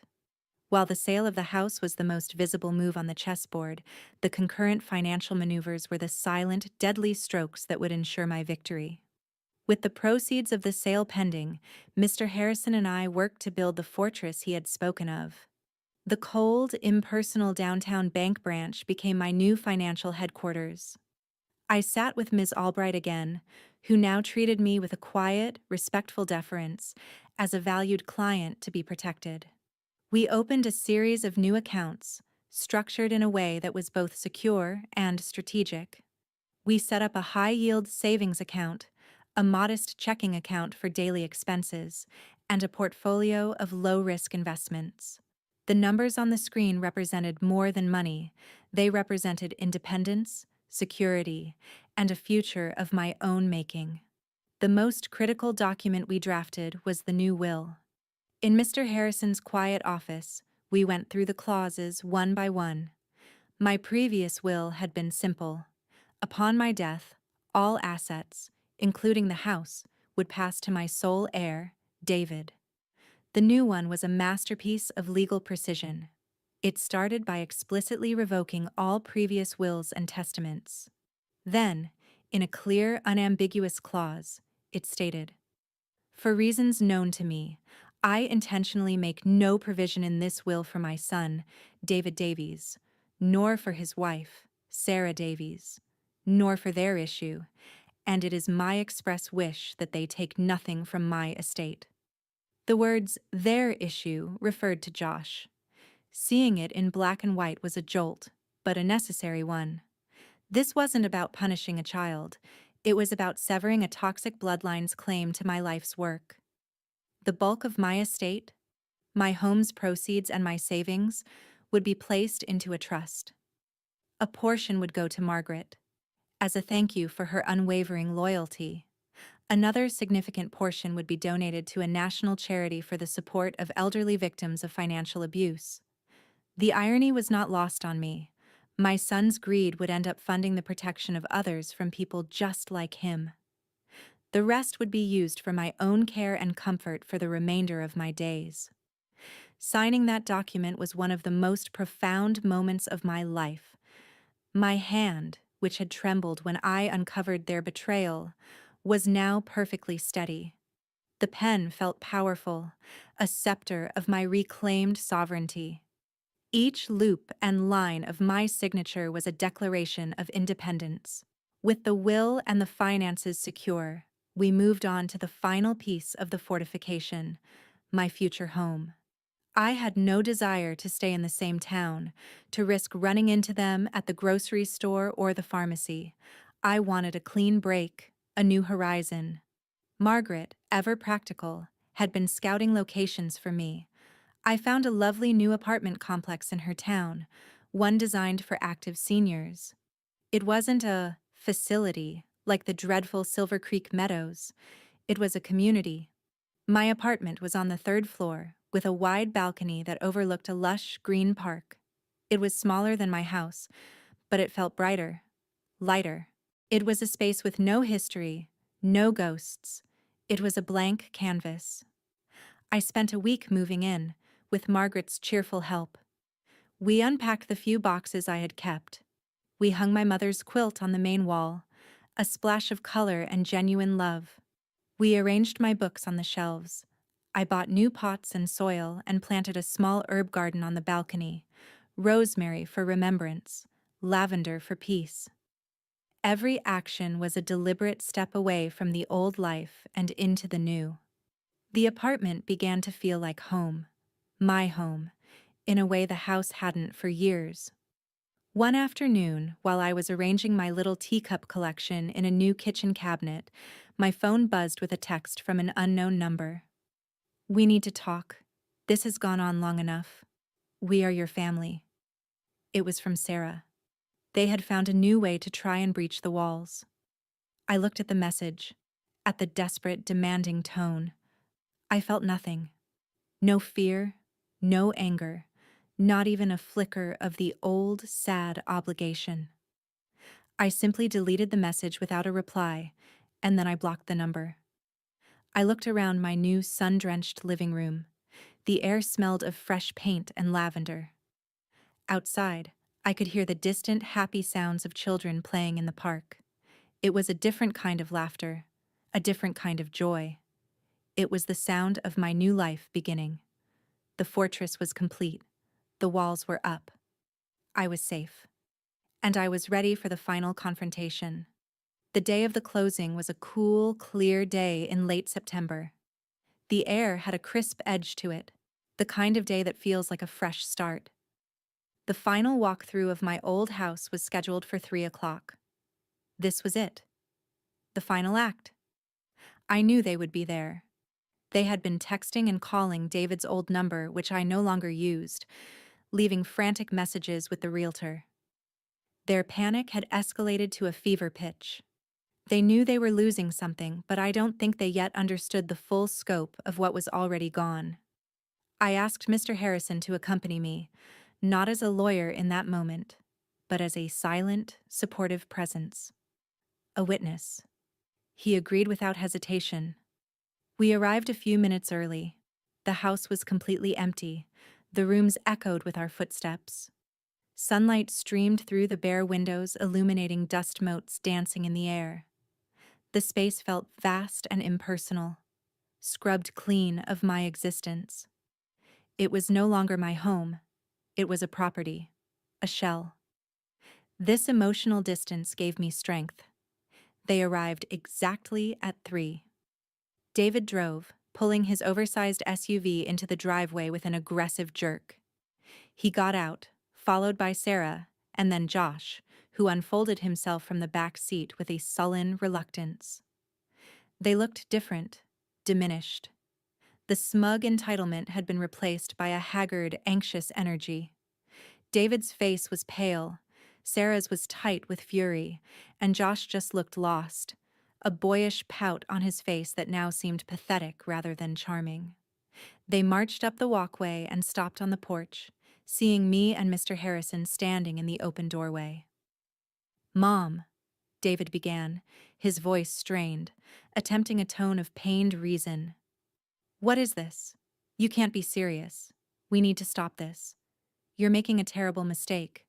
While the sale of the house was the most visible move on the chessboard, the concurrent financial maneuvers were the silent, deadly strokes that would ensure my victory. With the proceeds of the sale pending, Mr. Harrison and I worked to build the fortress he had spoken of. The cold, impersonal downtown bank branch became my new financial headquarters. I sat with Ms. Albright again, who now treated me with a quiet, respectful deference, as a valued client to be protected. We opened a series of new accounts, structured in a way that was both secure and strategic. We set up a high-yield savings account, a modest checking account for daily expenses, and a portfolio of low-risk investments. The numbers on the screen represented more than money. They represented independence, security, and a future of my own making. The most critical document we drafted was the new will. In Mr. Harrison's quiet office, we went through the clauses one by one. My previous will had been simple. Upon my death, all assets, including the house, would pass to my sole heir, David. The new one was a masterpiece of legal precision. It started by explicitly revoking all previous wills and testaments. Then, in a clear, unambiguous clause, it stated, "For reasons known to me, I intentionally make no provision in this will for my son, David Davies, nor for his wife, Sarah Davies, nor for their issue, and it is my express wish that they take nothing from my estate." The words "their issue" referred to Josh. Seeing it in black and white was a jolt, but a necessary one. This wasn't about punishing a child. It was about severing a toxic bloodline's claim to my life's work. The bulk of my estate, my home's proceeds and my savings, would be placed into a trust. A portion would go to Margaret, as a thank you for her unwavering loyalty. Another significant portion would be donated to a national charity for the support of elderly victims of financial abuse. The irony was not lost on me. My son's greed would end up funding the protection of others from people just like him. The rest would be used for my own care and comfort for the remainder of my days. Signing that document was one of the most profound moments of my life. My hand, which had trembled when I uncovered their betrayal, was now perfectly steady. The pen felt powerful, a scepter of my reclaimed sovereignty. Each loop and line of my signature was a declaration of independence. With the will and the finances secure, we moved on to the final piece of the fortification, my future home. I had no desire to stay in the same town, to risk running into them at the grocery store or the pharmacy. I wanted a clean break, a new horizon. Margaret, ever practical, had been scouting locations for me. I found a lovely new apartment complex in her town, one designed for active seniors. It wasn't a facility like the dreadful Silver Creek Meadows. It was a community. My apartment was on the third floor, with a wide balcony that overlooked a lush green park. It was smaller than my house, but it felt brighter, lighter. It was a space with no history, no ghosts. It was a blank canvas. I spent a week moving in, with Margaret's cheerful help. We unpacked the few boxes I had kept. We hung my mother's quilt on the main wall, a splash of color and genuine love. We arranged my books on the shelves. I bought new pots and soil and planted a small herb garden on the balcony, rosemary for remembrance, lavender for peace. Every action was a deliberate step away from the old life and into the new. The apartment began to feel like home, my home, in a way the house hadn't for years. One afternoon, while I was arranging my little teacup collection in a new kitchen cabinet, my phone buzzed with a text from an unknown number. "We need to talk. This has gone on long enough. We are your family." It was from Sarah. They had found a new way to try and breach the walls. I looked at the message, at the desperate, demanding tone. I felt nothing. No fear, no anger, not even a flicker of the old, sad obligation. I simply deleted the message without a reply, and then I blocked the number. I looked around my new sun-drenched living room. The air smelled of fresh paint and lavender. Outside, I could hear the distant, happy sounds of children playing in the park. It was a different kind of laughter, a different kind of joy. It was the sound of my new life beginning. The fortress was complete. The walls were up. I was safe. And I was ready for the final confrontation. The day of the closing was a cool, clear day in late September. The air had a crisp edge to it, the kind of day that feels like a fresh start. The final walkthrough of my old house was scheduled for 3 o'clock. This was it. The final act. I knew they would be there. They had been texting and calling David's old number, which I no longer used, leaving frantic messages with the realtor. Their panic had escalated to a fever pitch. They knew they were losing something, but I don't think they yet understood the full scope of what was already gone. I asked Mr. Harrison to accompany me, not as a lawyer in that moment, but as a silent, supportive presence. A witness. He agreed without hesitation. We arrived a few minutes early. The house was completely empty. The rooms echoed with our footsteps. Sunlight streamed through the bare windows, illuminating dust motes dancing in the air. The space felt vast and impersonal, scrubbed clean of my existence. It was no longer my home. It was a property, a shell. This emotional distance gave me strength. They arrived exactly at 3. David drove, pulling his oversized SUV into the driveway with an aggressive jerk. He got out, followed by Sarah, and then Josh, who unfolded himself from the back seat with a sullen reluctance. They looked different, diminished. The smug entitlement had been replaced by a haggard, anxious energy. David's face was pale, Sarah's was tight with fury, and Josh just looked lost, a boyish pout on his face that now seemed pathetic rather than charming. They marched up the walkway and stopped on the porch, seeing me and Mr. Harrison standing in the open doorway. "Mom," David began, his voice strained, attempting a tone of pained reason. "What is this? You can't be serious. We need to stop this. You're making a terrible mistake."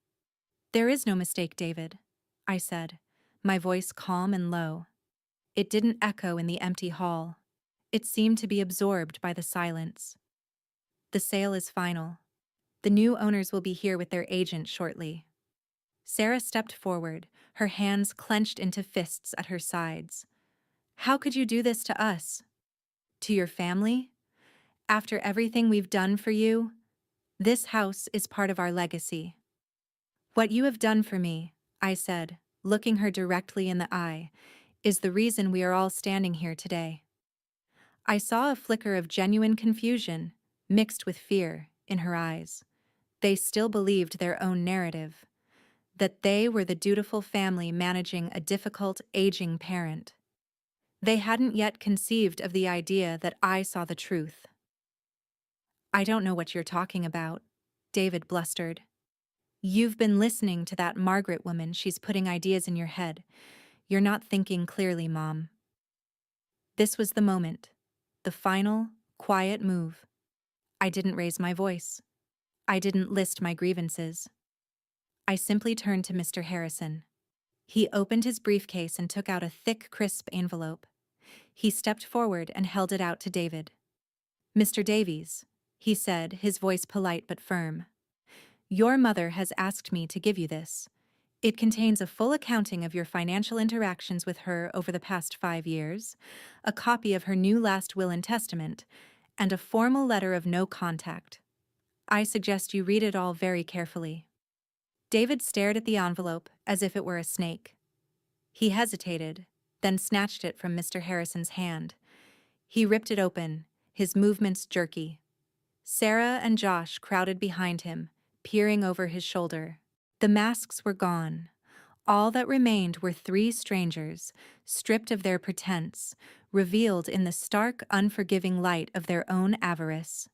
"There is no mistake, David," I said, my voice calm and low. It didn't echo in the empty hall. It seemed to be absorbed by the silence. "The sale is final. The new owners will be here with their agent shortly." Sarah stepped forward, her hands clenched into fists at her sides. "How could you do this to us? To your family? After everything we've done for you? This house is part of our legacy." "What you have done for me," I said, looking her directly in the eye, "is the reason we are all standing here today." I saw a flicker of genuine confusion, mixed with fear, in her eyes. They still believed their own narrative, that they were the dutiful family managing a difficult, aging parent. They hadn't yet conceived of the idea that I saw the truth. "I don't know what you're talking about," David blustered. "You've been listening to that Margaret woman. She's putting ideas in your head. You're not thinking clearly, Mom." This was the moment, the final, quiet move. I didn't raise my voice. I didn't list my grievances. I simply turned to Mr. Harrison. He opened his briefcase and took out a thick, crisp envelope. He stepped forward and held it out to David. "Mr. Davies," he said, his voice polite but firm, "your mother has asked me to give you this. It contains a full accounting of your financial interactions with her over the past 5 years, a copy of her new last will and testament, and a formal letter of no contact. I suggest you read it all very carefully." David stared at the envelope as if it were a snake. He hesitated, then snatched it from Mr. Harrison's hand. He ripped it open, his movements jerky. Sarah and Josh crowded behind him, peering over his shoulder. The masks were gone. All that remained were 3 strangers, stripped of their pretense, revealed in the stark, unforgiving light of their own avarice.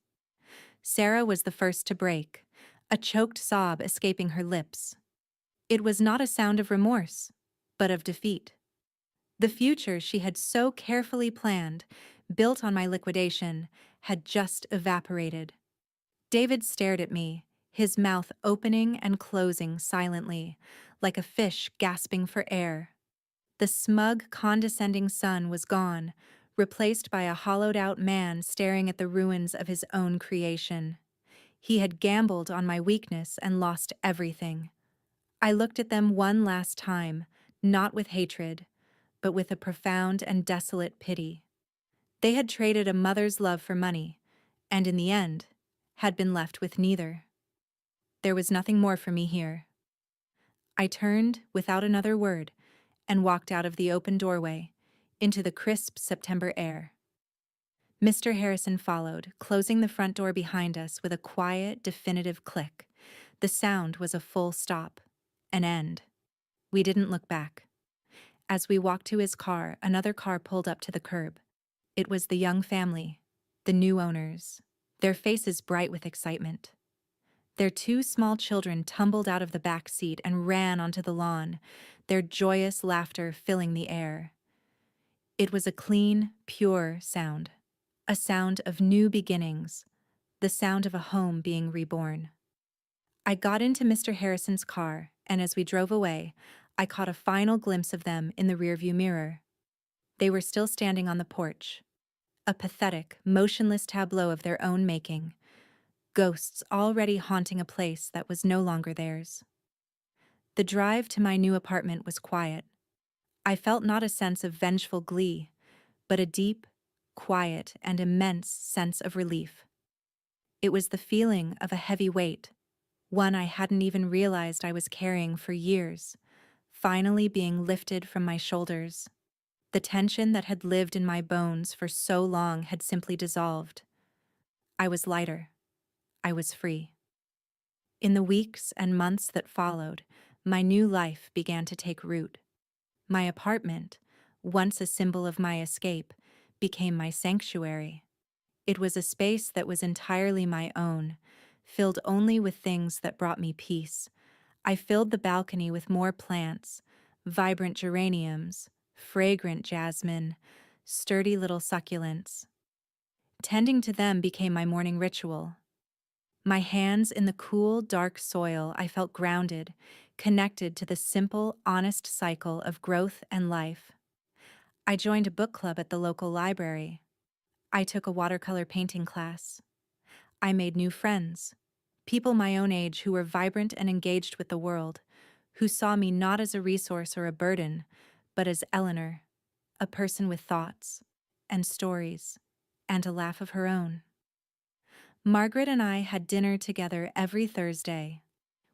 Sarah was the first to break, a choked sob escaping her lips. It was not a sound of remorse, but of defeat. The future she had so carefully planned, built on my liquidation, had just evaporated. David stared at me, his mouth opening and closing silently, like a fish gasping for air. The smug, condescending sun was gone, replaced by a hollowed-out man staring at the ruins of his own creation. He had gambled on my weakness and lost everything. I looked at them one last time, not with hatred, but with a profound and desolate pity. They had traded a mother's love for money, and in the end, had been left with neither. There was nothing more for me here. I turned, without another word, and walked out of the open doorway, into the crisp September air. Mr. Harrison followed, closing the front door behind us with a quiet, definitive click. The sound was a full stop, an end. We didn't look back. As we walked to his car, another car pulled up to the curb. It was the young family, the new owners, their faces bright with excitement. Their two small children tumbled out of the back seat and ran onto the lawn, their joyous laughter filling the air. It was a clean, pure sound, a sound of new beginnings, the sound of a home being reborn. I got into Mr. Harrison's car, and as we drove away, I caught a final glimpse of them in the rearview mirror. They were still standing on the porch, a pathetic, motionless tableau of their own making, ghosts already haunting a place that was no longer theirs. The drive to my new apartment was quiet. I felt not a sense of vengeful glee, but a deep, quiet, and immense sense of relief. It was the feeling of a heavy weight, one I hadn't even realized I was carrying for years, finally being lifted from my shoulders. The tension that had lived in my bones for so long had simply dissolved. I was lighter. I was free. In the weeks and months that followed, my new life began to take root. My apartment, once a symbol of my escape, became my sanctuary. It was a space that was entirely my own, filled only with things that brought me peace. I filled the balcony with more plants, vibrant geraniums, fragrant jasmine, sturdy little succulents. Tending to them became my morning ritual. My hands in the cool, dark soil, I felt grounded, connected to the simple, honest cycle of growth and life. I joined a book club at the local library. I took a watercolor painting class. I made new friends, people my own age who were vibrant and engaged with the world, who saw me not as a resource or a burden, but as Eleanor, a person with thoughts and stories and a laugh of her own. Margaret and I had dinner together every Thursday.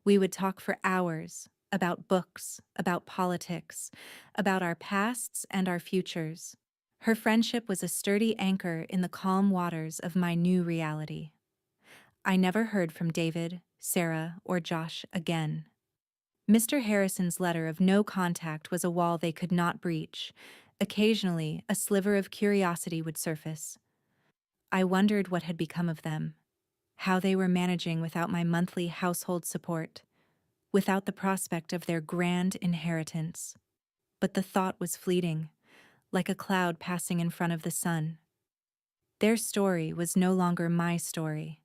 We would talk for hours about books, about politics, about our pasts and our futures. Her friendship was a sturdy anchor in the calm waters of my new reality. I never heard from David, Sarah, or Josh again. Mr. Harrison's letter of no contact was a wall they could not breach. Occasionally, a sliver of curiosity would surface. I wondered what had become of them, how they were managing without my monthly household support, without the prospect of their grand inheritance. But the thought was fleeting, like a cloud passing in front of the sun. Their story was no longer my story.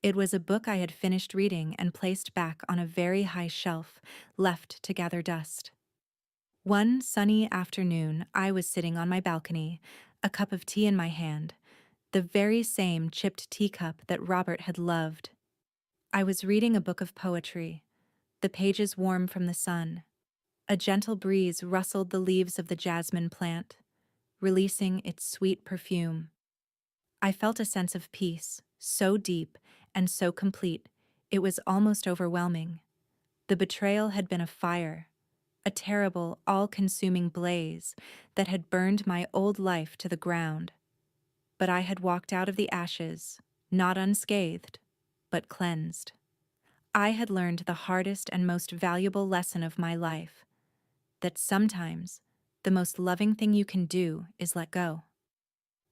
It was a book I had finished reading and placed back on a very high shelf, left to gather dust. One sunny afternoon, I was sitting on my balcony, a cup of tea in my hand, the very same chipped teacup that Robert had loved. I was reading a book of poetry, the pages warm from the sun. A gentle breeze rustled the leaves of the jasmine plant, releasing its sweet perfume. I felt a sense of peace, so deep and so complete, it was almost overwhelming. The betrayal had been a fire, a terrible, all-consuming blaze that had burned my old life to the ground. But I had walked out of the ashes, not unscathed, but cleansed. I had learned the hardest and most valuable lesson of my life, that sometimes the most loving thing you can do is let go.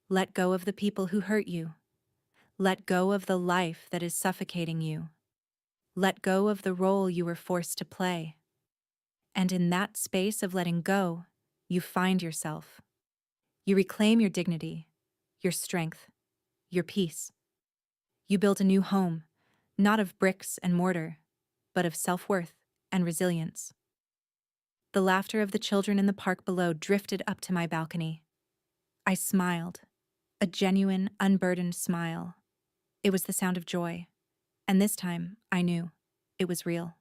Let go of the people who hurt you. Let go of the life that is suffocating you. Let go of the role you were forced to play. And in that space of letting go, you find yourself. You reclaim your dignity, your strength, your peace. You build a new home, not of bricks and mortar, but of self-worth and resilience. The laughter of the children in the park below drifted up to my balcony. I smiled, a genuine, unburdened smile. It was the sound of joy, and this time I knew it was real.